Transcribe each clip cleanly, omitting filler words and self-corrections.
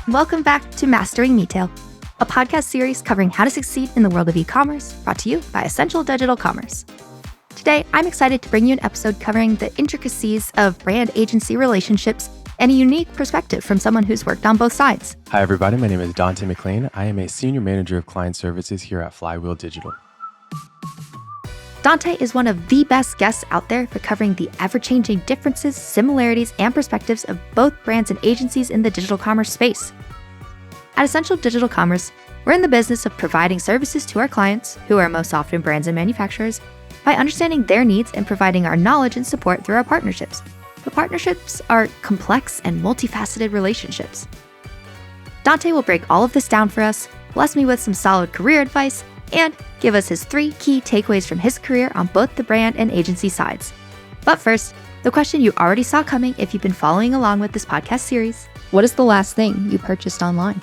Welcome back to Mastering Retail, a podcast series covering how to succeed in the world of e-commerce, brought to you by Essential Digital Commerce. Today, I'm excited to bring you an episode covering the intricacies of brand-agency relationships and a unique perspective from someone who's worked on both sides. Hi, everybody. My name is Dante McLean. I am a Senior Manager of Client Services here at Flywheel Digital. Dante is one of the best guests out there for covering the ever-changing differences, similarities, and perspectives of both brands and agencies in the digital commerce space. At Essential Digital Commerce, we're in the business of providing services to our clients, who are most often brands and manufacturers, by understanding their needs and providing our knowledge and support through our partnerships. The partnerships are complex and multifaceted relationships. Dante will break all of this down for us, bless me with some solid career advice, and give us his 3 key takeaways from his career on both the brand and agency sides. But first, the question you already saw coming if you've been following along with this podcast series: what is the last thing you purchased online?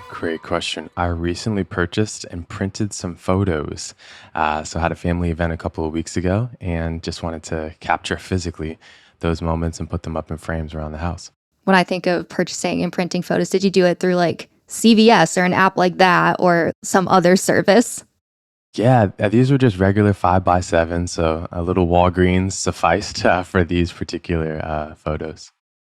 Great question. I recently purchased and printed some photos. So I had a family event a couple of weeks ago and just wanted to capture physically those moments and put them up in frames around the house. When I think of purchasing and printing photos, did you do it through like CVS or an app like that or some other service? Yeah, these were just regular 5x7, so a little Walgreens sufficed for these particular photos.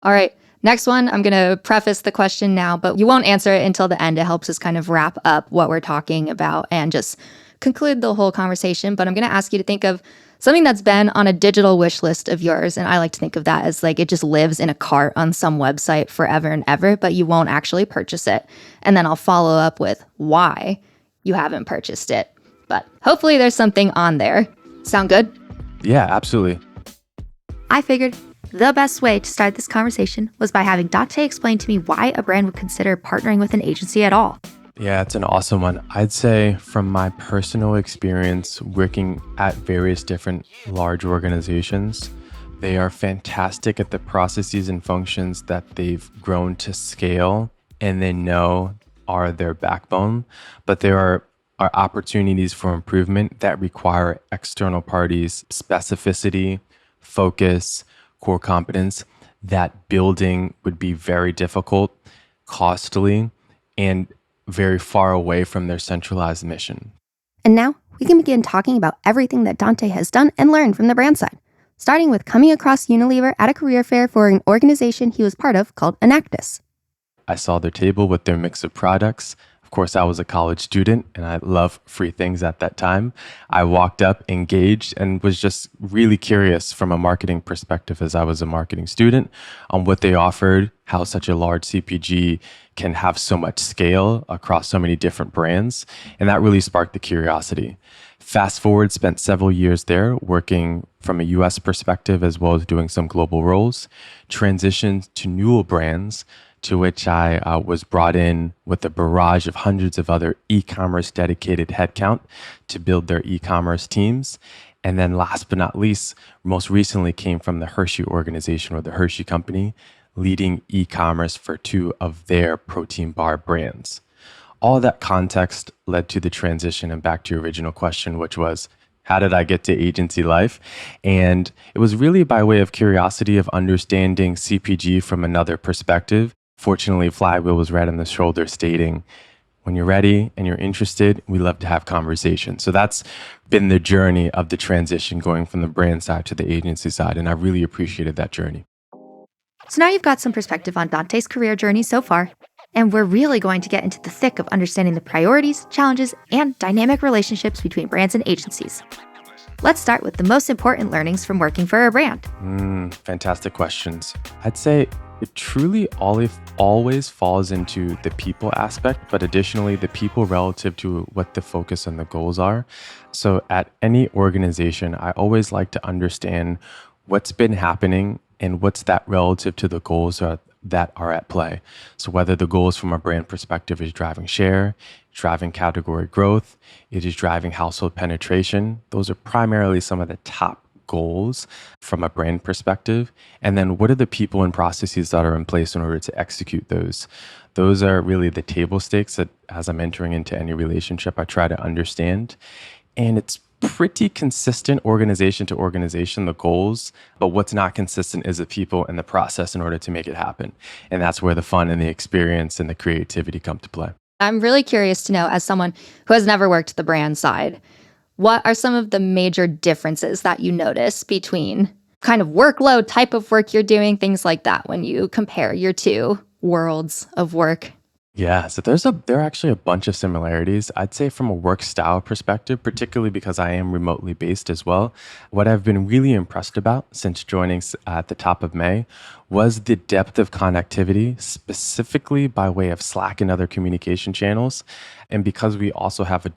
All right, next one, I'm going to preface the question now, but you won't answer it until the end. It helps us kind of wrap up what we're talking about and just conclude the whole conversation. But I'm going to ask you to think of something that's been on a digital wish list of yours. And I like to think of that as like it just lives in a cart on some website forever and ever, but you won't actually purchase it. And then I'll follow up with why you haven't purchased it. But hopefully there's something on there. Sound good? Yeah, absolutely. I figured the best way to start this conversation was by having Dante explain to me why a brand would consider partnering with an agency at all. Yeah, it's an awesome one. I'd say from my personal experience working at various different large organizations, they are fantastic at the processes and functions that they've grown to scale and they know are their backbone. But there are opportunities for improvement that require external parties' specificity, focus, core competence. That building would be very difficult, costly, and very far away from their centralized mission. And now we can begin talking about everything that Dante has done and learned from the brand side, starting with coming across Unilever at a career fair for an organization he was part of called Enactus. I saw their table with their mix of products. Of course, I was a college student and I love free things at that time. I walked up, engaged, and was just really curious from a marketing perspective as I was a marketing student on what they offered, how such a large CPG can have so much scale across so many different brands. And that really sparked the curiosity. Fast forward, spent several years there working from a US perspective as well as doing some global roles, transitioned to Newell Brands, to which I was brought in with a barrage of hundreds of other e-commerce dedicated headcount to build their e-commerce teams. And then last but not least, most recently came from the Hershey organization or the Hershey company, leading e-commerce for 2 of their protein bar brands. All that context led to the transition and back to your original question, which was, how did I get to agency life? And it was really by way of curiosity of understanding CPG from another perspective. Fortunately, Flywheel was right on the shoulder stating, when you're ready and you're interested, we love to have conversations. So that's been the journey of the transition going from the brand side to the agency side. And I really appreciated that journey. So now you've got some perspective on Dante's career journey so far, and we're really going to get into the thick of understanding the priorities, challenges, and dynamic relationships between brands and agencies. Let's start with the most important learnings from working for a brand. Fantastic questions. I'd say it truly always falls into the people aspect, but additionally the people relative to what the focus and the goals are. So at any organization, I always like to understand what's been happening and what's that relative to the goals that are at play. So whether the goals from a brand perspective is driving share, driving category growth, it is driving household penetration. Those are primarily some of the top goals from a brand perspective. And then what are the people and processes that are in place in order to execute those? Those are really the table stakes that as I'm entering into any relationship, I try to understand. And it's pretty consistent organization to organization, the goals, but what's not consistent is the people and the process in order to make it happen. And that's where the fun and the experience and the creativity come to play. I'm really curious to know, as someone who has never worked the brand side, what are some of the major differences that you notice between kind of workload, type of work you're doing, things like that, when you compare your two worlds of work? Yeah, so there are actually a bunch of similarities. I'd say from a work style perspective, particularly because I am remotely based as well. What I've been really impressed about since joining at the top of May was the depth of connectivity, specifically by way of Slack and other communication channels. And because we also have a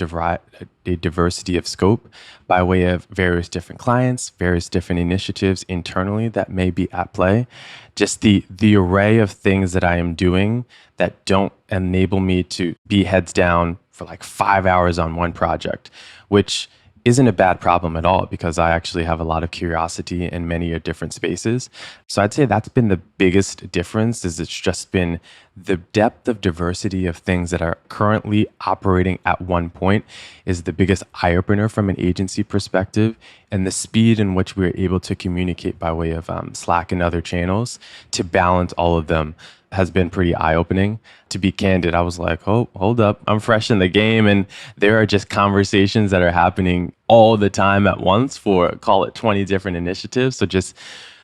diversity of scope by way of various different clients, various different initiatives internally that may be at play, just the array of things that I am doing that don't enable me to be heads down for like 5 hours on one project, which isn't a bad problem at all because I actually have a lot of curiosity in many different spaces. So I'd say that's been the biggest difference. Is it's just been the depth of diversity of things that are currently operating at one point is the biggest eye opener from an agency perspective, and the speed in which we're able to communicate by way of Slack and other channels to balance all of them has been pretty eye-opening. To be candid, I was like, oh, hold up, I'm fresh in the game, and there are just conversations that are happening all the time at once for, call it 20 different initiatives. So just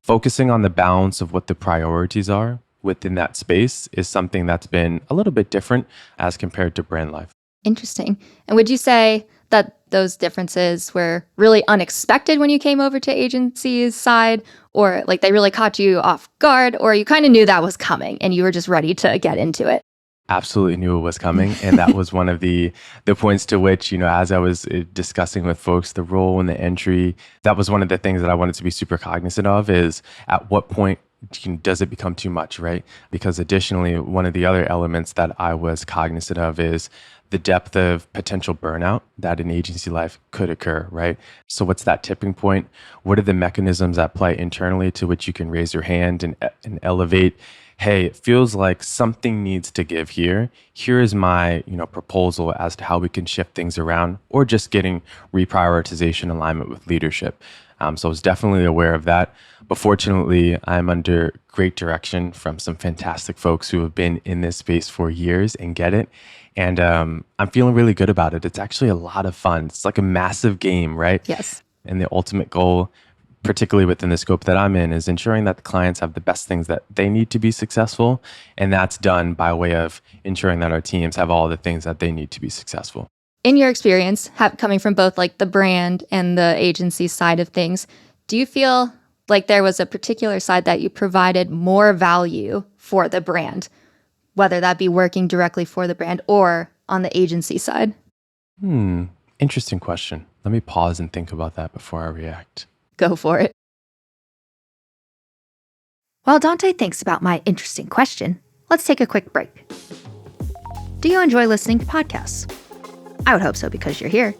focusing on the balance of what the priorities are within that space is something that's been a little bit different as compared to brand life. Interesting. And would you say that those differences were really unexpected when you came over to agency's side, or like they really caught you off guard, or you kind of knew that was coming and you were just ready to get into it? Absolutely knew it was coming. And that was one of the points to which, as I was discussing with folks, the role and the entry, that was one of the things that I wanted to be super cognizant of is at what point does it become too much, right? Because additionally, one of the other elements that I was cognizant of is the depth of potential burnout that in agency life could occur, right? So what's that tipping point? What are the mechanisms at play internally to which you can raise your hand and elevate? Hey, it feels like something needs to give here. Here is my, proposal as to how we can shift things around, or just getting reprioritization alignment with leadership. So I was definitely aware of that. But fortunately, I'm under great direction from some fantastic folks who have been in this space for years and get it. And I'm feeling really good about it. It's actually a lot of fun. It's like a massive game, right? Yes. And the ultimate goal, particularly within the scope that I'm in, is ensuring that the clients have the best things that they need to be successful. And that's done by way of ensuring that our teams have all the things that they need to be successful. In your experience, coming from both like the brand and the agency side of things, do you feel like there was a particular side that you provided more value for the brand, whether that be working directly for the brand or on the agency side? Interesting question. Let me pause and think about that before I react. Go for it. While Dante thinks about my interesting question, let's take a quick break. Do you enjoy listening to podcasts? I would hope so because you're here.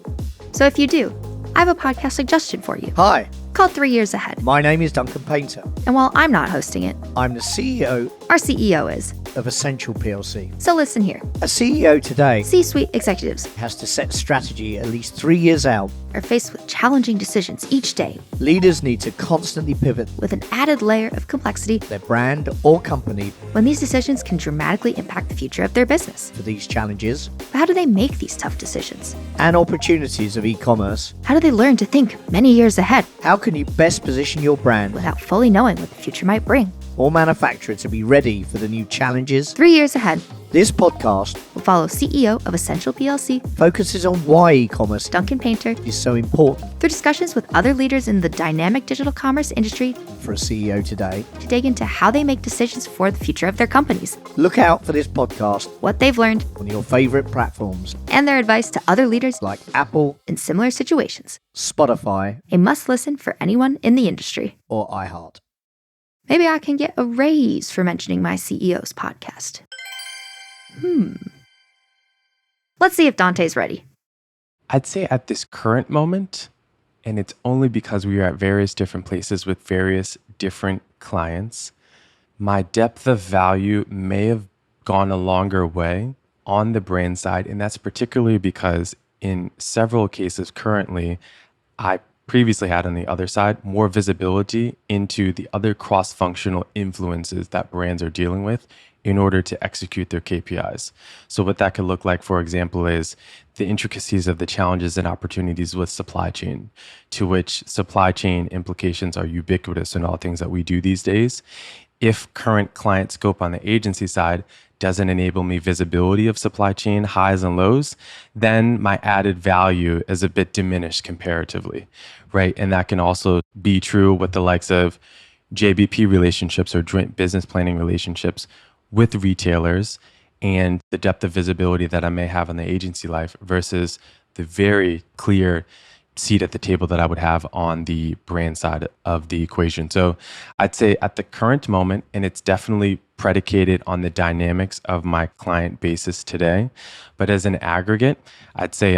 So if you do, I have a podcast suggestion for you. Hi, Called 3 Years Ahead. my name is Duncan Painter. And while I'm not hosting it, I'm the CEO our CEO is. of Essential PLC. So listen here. A CEO today C-suite executives has to set strategy at least 3 years out. are faced with challenging decisions each day, Leaders need to constantly pivot with an added layer of complexity their brand or company when these decisions can dramatically impact the future of their business. for these challenges But how do they make these tough decisions? and opportunities of e-commerce. How do they learn to think many years ahead How can you best position your brand without fully knowing what the future might bring? or manufacturer to be ready for the new challenges? 3 years ahead This podcast will follow CEO of Essential PLC, focuses on why e-commerce Duncan Painter, is so important through discussions with other leaders in the dynamic digital commerce industry for a CEO today. to dig into how they make decisions for the future of their companies, Look out for this podcast what they've learned, on your favorite platforms and their advice to other leaders like Apple, in similar situations. Spotify, A must listen for anyone in the industry. or iHeart. Maybe I can get a raise for mentioning my CEO's podcast. Let's see if Dante's ready. I'd say at this current moment, and it's only because we are at various different places with various different clients, my depth of value may have gone a longer way on the brand side. And that's particularly because in several cases currently, I previously had on the other side, more visibility into the other cross-functional influences that brands are dealing with in order to execute their KPIs. So what that could look like, for example, is the intricacies of the challenges and opportunities with supply chain, to which supply chain implications are ubiquitous in all things that we do these days. If current client scope on the agency side doesn't enable me visibility of supply chain highs and lows, then my added value is a bit diminished comparatively, right? And that can also be true with the likes of JBP relationships or joint business planning relationships with retailers and the depth of visibility that I may have on the agency life versus the very clear seat at the table that I would have on the brand side of the equation. So I'd say at the current moment, and it's definitely predicated on the dynamics of my client basis today, but as an aggregate, I'd say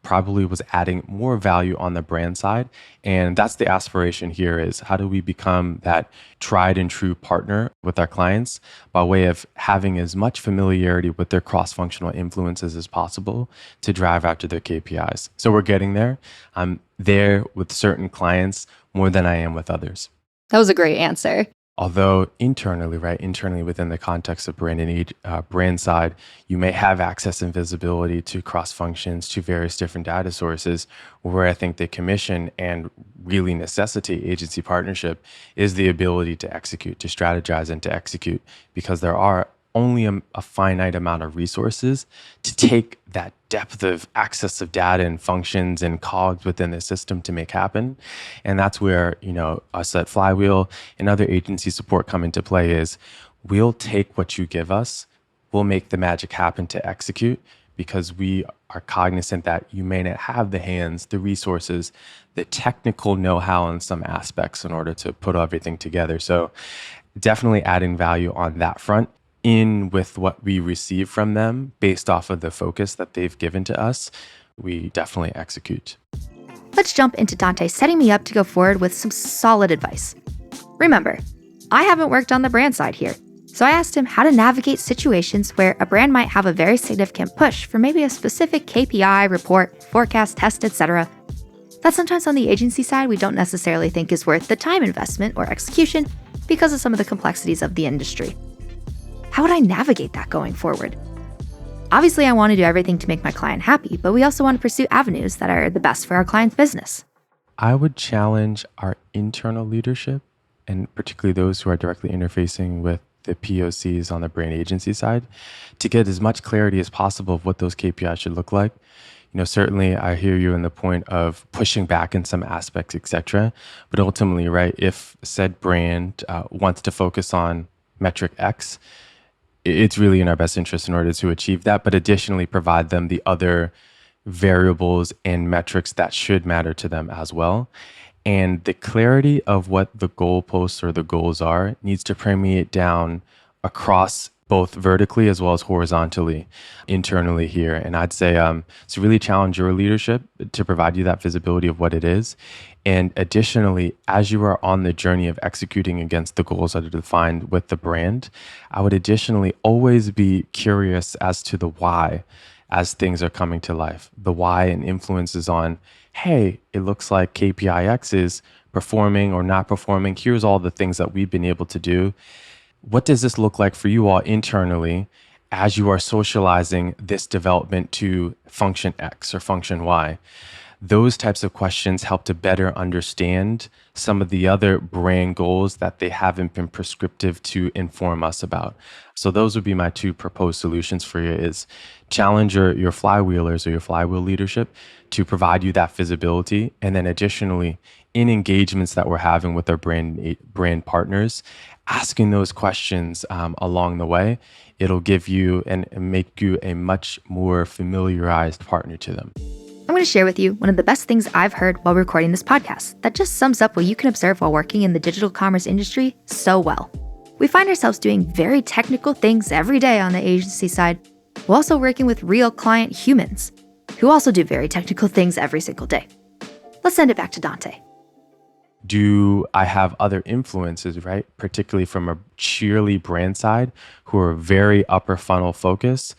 probably was adding more value on the brand side. And that's the aspiration here is how do we become that tried and true partner with our clients by way of having as much familiarity with their cross-functional influences as possible to drive after their KPIs. So we're getting there. I'm there with certain clients more than I am with others. That was a great answer. Although internally, right, internally within the context of brand side, you may have access and visibility to cross functions, to various different data sources, where I think the commission and really necessitate agency partnership is the ability to execute, to strategize and to execute, because there are only a finite amount of resources to take that depth of access of data and functions and cogs within the system to make happen. And that's where, us at Flywheel and other agency support come into play is we'll take what you give us, we'll make the magic happen to execute because we are cognizant that you may not have the hands, the resources, the technical know-how in some aspects in order to put everything together. So definitely adding value on that front in with what we receive from them based off of the focus that they've given to us, we definitely execute. Let's jump into Dante setting me up to go forward with some solid advice. Remember, I haven't worked on the brand side here, so I asked him how to navigate situations where a brand might have a very significant push for maybe a specific KPI, report, forecast, test, etc. that sometimes on the agency side we don't necessarily think is worth the time investment or execution because of some of the complexities of the industry. How would I navigate that going forward? Obviously, I want to do everything to make my client happy, but we also want to pursue avenues that are the best for our client's business. I would challenge our internal leadership, and particularly those who are directly interfacing with the POCs on the brand agency side, to get as much clarity as possible of what those KPIs should look like. Certainly I hear you in the point of pushing back in some aspects, etc. But ultimately, right, if said brand wants to focus on metric X, it's really in our best interest in order to achieve that, but additionally provide them the other variables and metrics that should matter to them as well. And the clarity of what the goalposts or the goals are needs to permeate down across both vertically as well as horizontally, internally here. And I'd say to really challenge your leadership to provide you that visibility of what it is. And additionally, as you are on the journey of executing against the goals that are defined with the brand, I would additionally always be curious as to the why as things are coming to life. The why and influences on, hey, it looks like KPI X is performing or not performing. Here's all the things that we've been able to do. What does this look like for you all internally as you are socializing this development to function X or function Y? Those types of questions help to better understand some of the other brand goals that they haven't been prescriptive to inform us about. So those would be my two proposed solutions for you is challenge your flywheelers or your flywheel leadership to provide you that visibility. And then additionally, in engagements that we're having with our brand partners, asking those questions along the way, it'll give you and make you a much more familiarized partner to them. I'm going to share with you one of the best things I've heard while recording this podcast that just sums up what you can observe while working in the digital commerce industry so well. We find ourselves doing very technical things every day on the agency side, while also working with real client humans who also do very technical things every single day. Let's send it back to Dante. Do I have other influences, right? Particularly from a sheerly brand side who are very upper funnel focused.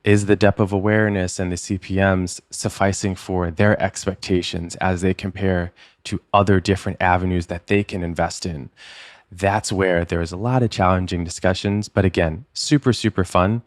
Is the depth of awareness and the CPMs sufficing for their expectations as they compare to other different avenues that they can invest in? That's where there's a lot of challenging discussions, but again, super, super fun.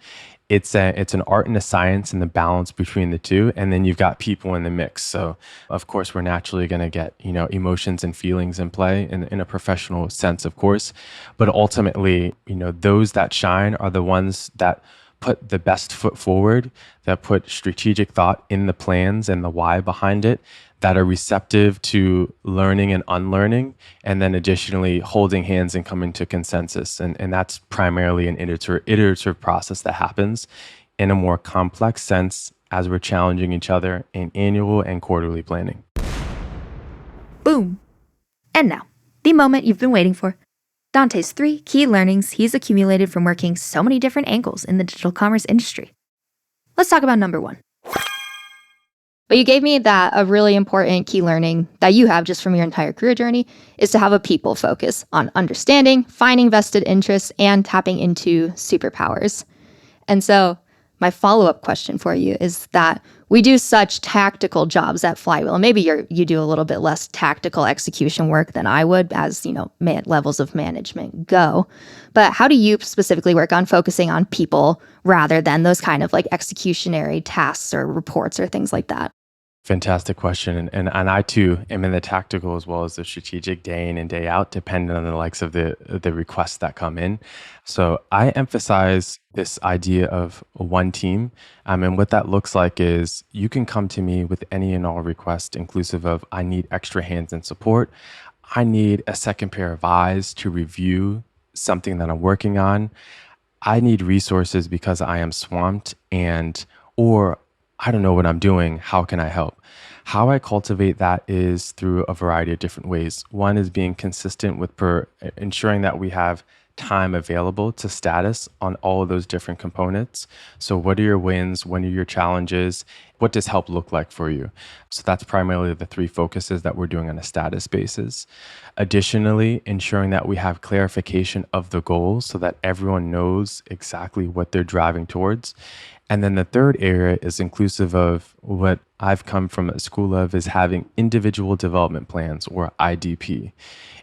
It's an art and a science and the balance between the two. And then you've got people in the mix. So of course, we're naturally going to get, emotions and feelings in play in a professional sense, of course. But ultimately, those that shine are the ones that put the best foot forward, that put strategic thought in the plans and the why behind it, that are receptive to learning and unlearning, and then additionally holding hands and coming to consensus. And that's primarily an iterative process that happens in a more complex sense as we're challenging each other in annual and quarterly planning. Boom. And now, the moment you've been waiting for. Dante's 3 key learnings he's accumulated from working so many different angles in the digital commerce industry. Let's talk about number 1. But you gave me that a really important key learning that you have just from your entire career journey is to have a people focus on understanding, finding vested interests, and tapping into superpowers. And so my follow-up question for you is that we do such tactical jobs at Flywheel. Maybe you do a little bit less tactical execution work than I would as, levels of management go. But how do you specifically work on focusing on people rather than those kind of like executionary tasks or reports or things like that? Fantastic question. And I too am in the tactical as well as the strategic day in and day out, depending on the likes of the requests that come in. So I emphasize this idea of one team. And what that looks like is you can come to me with any and all requests, inclusive of I need extra hands and support. I need a second pair of eyes to review something that I'm working on. I need resources because I am swamped or I don't know what I'm doing. How can I help? How I cultivate that is through a variety of different ways. One is being consistent with ensuring that we have time available to status on all of those different components. So what are your wins? What are your challenges? What does help look like for you? So that's primarily the 3 focuses that we're doing on a status basis. Additionally, ensuring that we have clarification of the goals so that everyone knows exactly what they're driving towards. And then the third area is inclusive of what I've come from a school of is having individual development plans or IDP.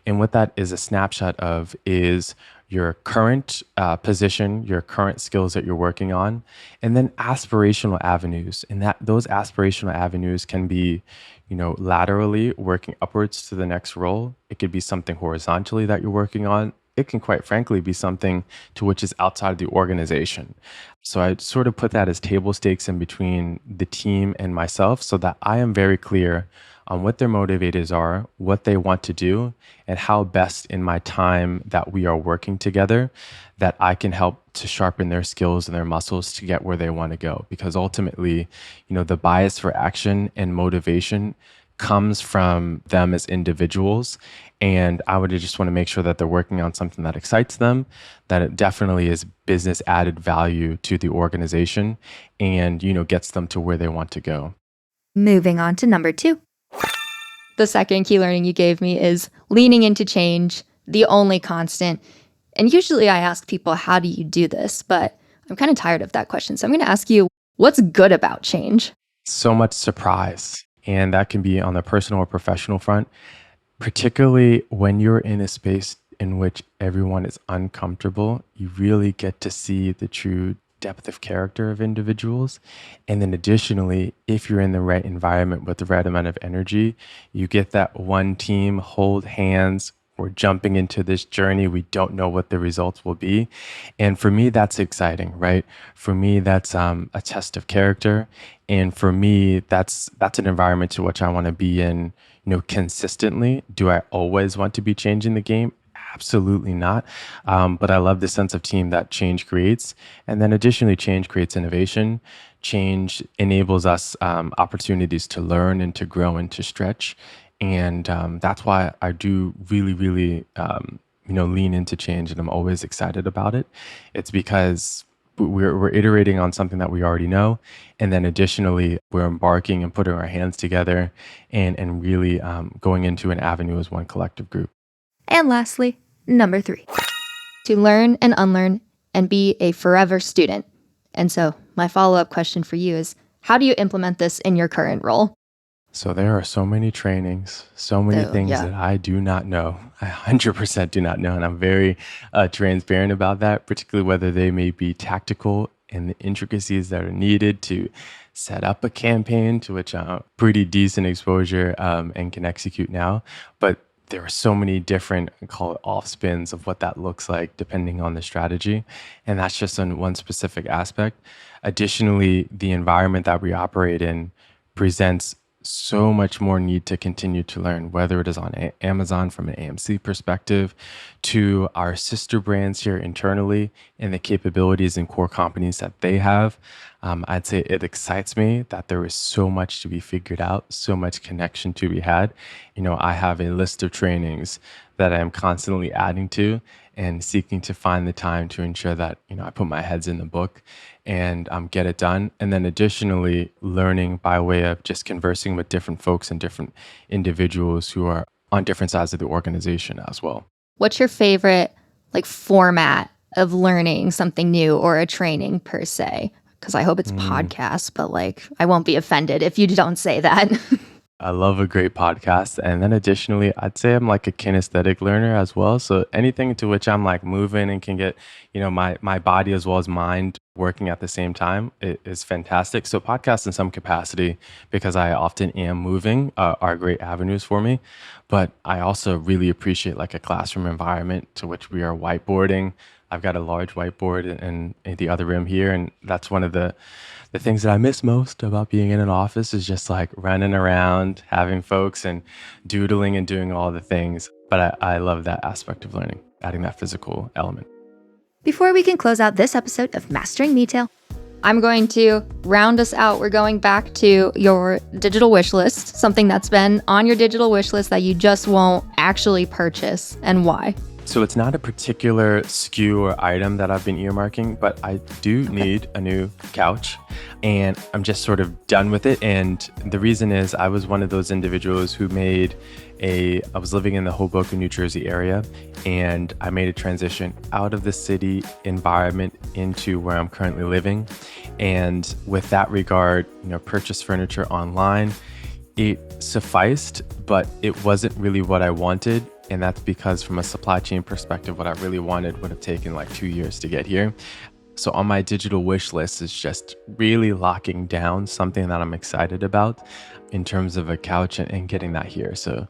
And what that is a snapshot of is your current position, your current skills that you're working on, and then aspirational avenues. And those aspirational avenues can be, laterally working upwards to the next role. It could be something horizontally that you're working on. It can quite frankly be something to which is outside of the organization. So I sort of put that as table stakes in between the team and myself so that I am very clear on what their motivators are, what they want to do, and how best in my time that we are working together that I can help to sharpen their skills and their muscles to get where they want to go. Because ultimately, the bias for action and motivation comes from them as individuals. And I would just want to make sure that they're working on something that excites them, that it definitely is business added value to the organization and, gets them to where they want to go. Moving on to number 2. The second key learning you gave me is leaning into change, the only constant. And usually I ask people, how do you do this? But I'm kind of tired of that question. So I'm going to ask you, what's good about change? So much surprise. And that can be on the personal or professional front, particularly when you're in a space in which everyone is uncomfortable. You really get to see the true depth of character of individuals. And then additionally, if you're in the right environment with the right amount of energy, you get that one team, hold hands. We're jumping into this journey. We don't know what the results will be. And for me, that's exciting, right? For me, that's a test of character. And for me, that's an environment to which I want to be in, consistently. Do I always want to be changing the game? Absolutely not. But I love the sense of team that change creates. And then additionally, change creates innovation. Change enables us opportunities to learn and to grow and to stretch. And that's why I do really, really, lean into change, and I'm always excited about it. It's because we're iterating on something that we already know, and then additionally, we're embarking and putting our hands together and really going into an avenue as one collective group. And lastly, number 3, to learn and unlearn and be a forever student. And so my follow-up question for you is, how do you implement this in your current role? So there are so many trainings, so many Oh, things yeah. that I do not know. I 100% do not know. And I'm very transparent about that, particularly whether they may be tactical and the intricacies that are needed to set up a campaign to which I'm pretty decent exposure and can execute now. But there are so many different, call it off spins of what that looks like depending on the strategy. And that's just on one specific aspect. Additionally, the environment that we operate in presents so much more need to continue to learn, whether it is on Amazon from an AMC perspective, to our sister brands here internally and the capabilities and core companies that they have. I'd say it excites me that there is so much to be figured out, so much connection to be had. I have a list of trainings that I am constantly adding to and seeking to find the time to ensure that, I put my heads in the book and get it done. And then additionally, learning by way of just conversing with different folks and different individuals who are on different sides of the organization as well. What's your favorite format of learning something new or a training per se? Because I hope it's podcasts, but I won't be offended if you don't say that. I love a great podcast. And then additionally, I'd say I'm like a kinesthetic learner as well. So anything to which I'm moving and can get, my body as well as mind working at the same time is fantastic. So podcasts in some capacity, because I often am moving, are great avenues for me. But I also really appreciate a classroom environment to which we are whiteboarding. I've got a large whiteboard in the other room here. And that's one of the things that I miss most about being in an office is just running around, having folks and doodling and doing all the things. But I love that aspect of learning, adding that physical element. Before we can close out this episode of Mastering Retail, I'm going to round us out. We're going back to your digital wish list, something that's been on your digital wish list that you just won't actually purchase, and why. So it's not a particular SKU or item that I've been earmarking, but I do need a new couch and I'm just sort of done with it. And the reason is I was one of those individuals who I was living in the Hoboken, New Jersey area, and I made a transition out of the city environment into where I'm currently living. And with that regard, purchase furniture online, it sufficed, but it wasn't really what I wanted. And that's because from a supply chain perspective, what I really wanted would have taken 2 years to get here. So on my digital wish list is just really locking down something that I'm excited about in terms of a couch and getting that here. So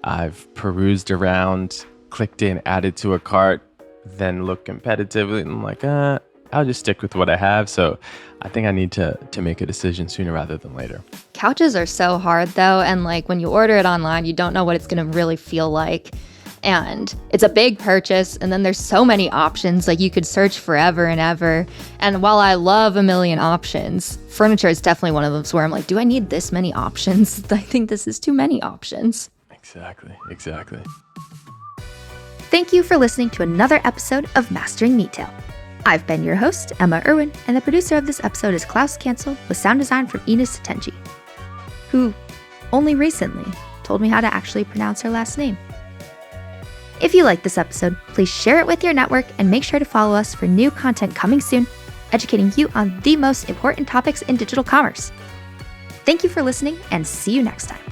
I've perused around, clicked in, added to a cart, then looked competitively and I'm I'll just stick with what I have. So I think I need to make a decision sooner rather than later. Couches are so hard though. And when you order it online, you don't know what it's going to really feel like. And it's a big purchase. And then there's so many options. You could search forever and ever. And while I love a million options, furniture is definitely one of them where I'm do I need this many options? I think this is too many options. Exactly. Thank you for listening to another episode of Mastering Retail. I've been your host, Emma Irwin, and the producer of this episode is Klaus Cancel with sound design from Ines Satenji, who only recently told me how to actually pronounce her last name. If you like this episode, please share it with your network and make sure to follow us for new content coming soon, educating you on the most important topics in digital commerce. Thank you for listening and see you next time.